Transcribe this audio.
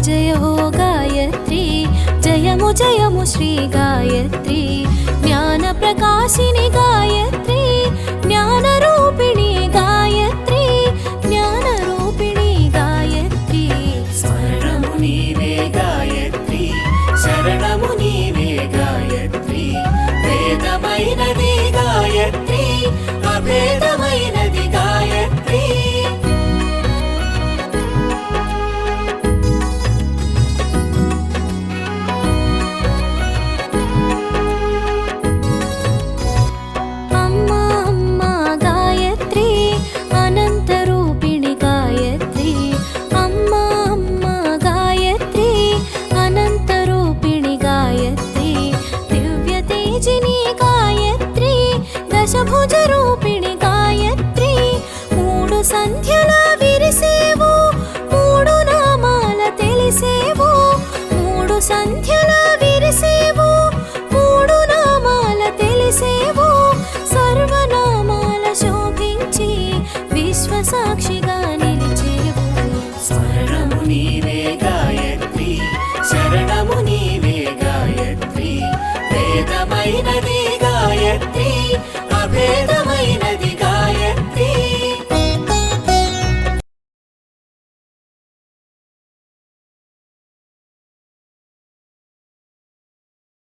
जय हो गायत्री जयमु जयमु श्री गायत्री ज्ञान प्रकाशिनी गायत्री ज्ञान रूपिणी गायत्री ज्ञान रूपिणी गायत्री स्मरणमु नीवे गायत्री शरणमु नीवे गायत्री वेदमैनदी गायत्री अभेदमैनदी गायत्री దశభుజ రూపిణి గాయత్రి మూడు సంధ్యల విరిసేవు మూడు నామాల తెలిసేవు మూడు సంధ్యల విరిసేవు మూడు నామాల తెలిసేవు సర్వనామాల శోభించి విశ్వసాక్షిగా నిలిచేవు స్మరణము నీవే గాయత్రి శరణము నీవే గాయత్రి వేదమైనది గాయత్రి